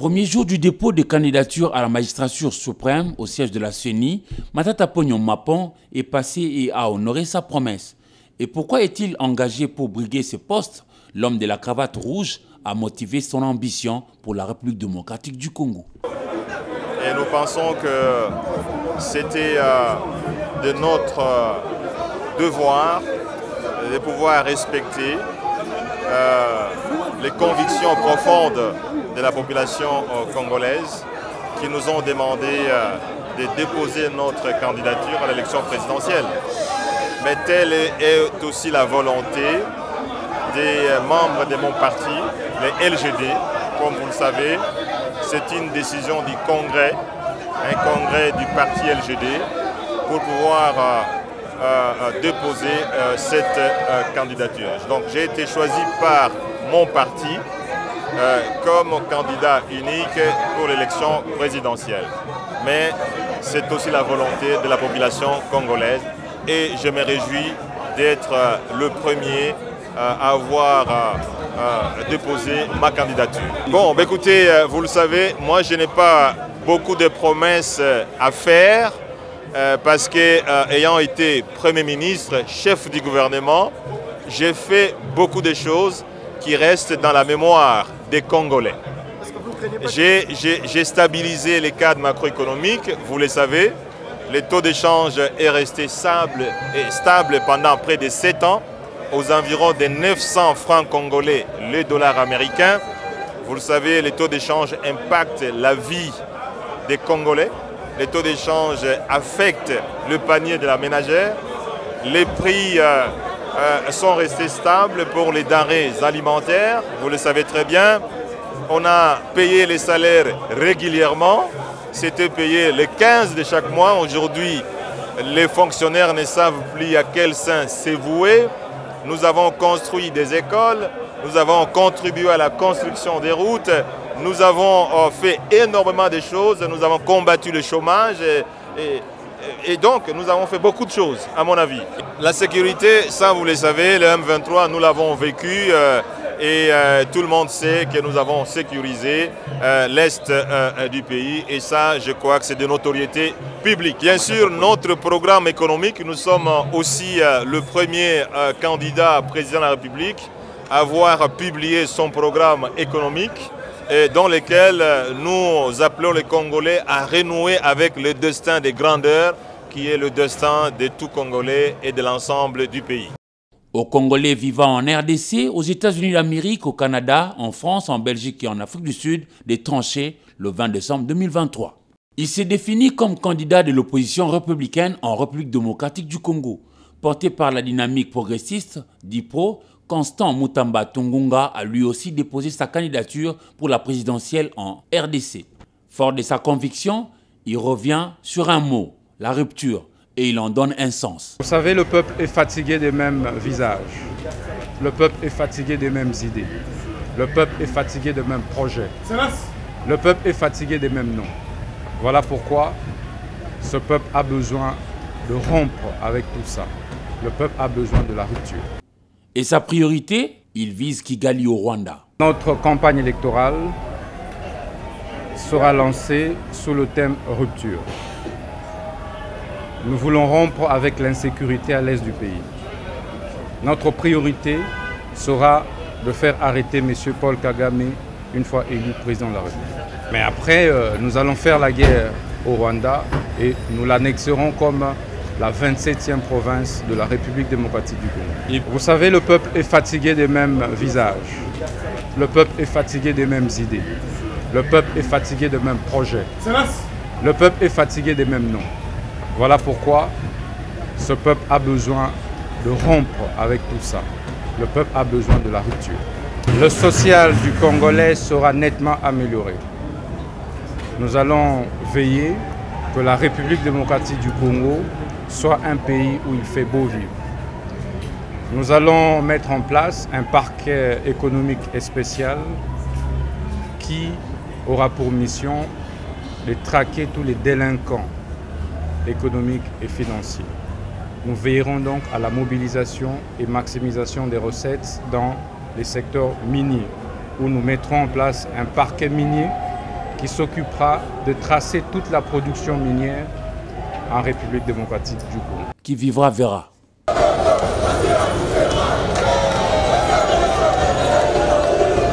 Premier jour du dépôt de candidature à la magistrature suprême au siège de la CENI, Matata Pognon Mapon est passé et a honoré sa promesse. Et pourquoi est-il engagé pour briguer ce poste? L'homme de la cravate rouge a motivé son ambition pour la République démocratique du Congo. Et nous pensons que c'était de notre devoir de pouvoir respecter les convictions profondes de la population congolaise qui nous ont demandé de déposer notre candidature à l'élection présidentielle. Mais telle est aussi la volonté des membres de mon parti, les LGD. Comme vous le savez, c'est une décision du Congrès, un congrès du parti LGD, pour pouvoir déposer cette candidature. Donc j'ai été choisi par mon parti comme candidat unique pour l'élection présidentielle. Mais c'est aussi la volonté de la population congolaise et je me réjouis d'être le premier à avoir déposé ma candidature. Bon, bah écoutez, vous le savez, moi je n'ai pas beaucoup de promesses à faire parce que, ayant été Premier ministre, chef du gouvernement, j'ai fait beaucoup de choses qui restent dans la mémoire des Congolais. J'ai stabilisé les cadres macroéconomiques, vous le savez. Le taux d'échange est resté stable pendant près de 7 ans, aux environs de 900 francs congolais le dollar américain. Vous le savez, les taux d'échange impactent la vie des Congolais. Les taux d'échange affectent le panier de la ménagère. Les prix sont restés stables pour les denrées alimentaires. Vous le savez très bien. On a payé les salaires régulièrement. C'était payé le 15 de chaque mois. Aujourd'hui, les fonctionnaires ne savent plus à quel sein se vouer. Nous avons construit des écoles. Nous avons contribué à la construction des routes. Nous avons fait énormément de choses. Nous avons combattu le chômage. Et donc, nous avons fait beaucoup de choses, à mon avis. La sécurité, ça vous le savez, le M23, nous l'avons vécu et tout le monde sait que nous avons sécurisé l'Est du pays. Et ça, je crois que c'est de notoriété publique. Bien sûr, notre programme économique, nous sommes aussi le premier candidat président de la République à avoir publié son programme économique, dans lequel nous appelons les Congolais à renouer avec le destin des grandeurs, qui est le destin de tout Congolais et de l'ensemble du pays. Aux Congolais vivant en RDC, aux États-Unis d'Amérique, au Canada, en France, en Belgique et en Afrique du Sud, des tranchées le 20 décembre 2023. Il s'est défini comme candidat de l'opposition républicaine en République démocratique du Congo. Porté par la dynamique progressiste, DIPRO, Constant Mutamba Tungunga a lui aussi déposé sa candidature pour la présidentielle en RDC. Fort de sa conviction, il revient sur un mot, la rupture, et il en donne un sens. Vous savez, le peuple est fatigué des mêmes visages. Le peuple est fatigué des mêmes idées. Le peuple est fatigué des mêmes projets. Le peuple est fatigué des mêmes noms. Voilà pourquoi ce peuple a besoin de rompre avec tout ça. Le peuple a besoin de la rupture. Et sa priorité, il vise Kigali au Rwanda. Notre campagne électorale sera lancée sous le thème rupture. Nous voulons rompre avec l'insécurité à l'est du pays. Notre priorité sera de faire arrêter M. Paul Kagame une fois élu président de la République. Mais après, nous allons faire la guerre au Rwanda et nous l'annexerons comme la 27e province de la République démocratique du Congo. Vous savez, le peuple est fatigué des mêmes visages. Le peuple est fatigué des mêmes idées. Le peuple est fatigué des mêmes projets. Le peuple est fatigué des mêmes noms. Voilà pourquoi ce peuple a besoin de rompre avec tout ça. Le peuple a besoin de la rupture. Le social du Congolais sera nettement amélioré. Nous allons veiller que la République démocratique du Congo soit un pays où il fait beau vivre. Nous allons mettre en place un parquet économique et spécial qui aura pour mission de traquer tous les délinquants économiques et financiers. Nous veillerons donc à la mobilisation et maximisation des recettes dans les secteurs miniers, où nous mettrons en place un parquet minier qui s'occupera de tracer toute la production minière en République démocratique du Congo. Qui vivra verra.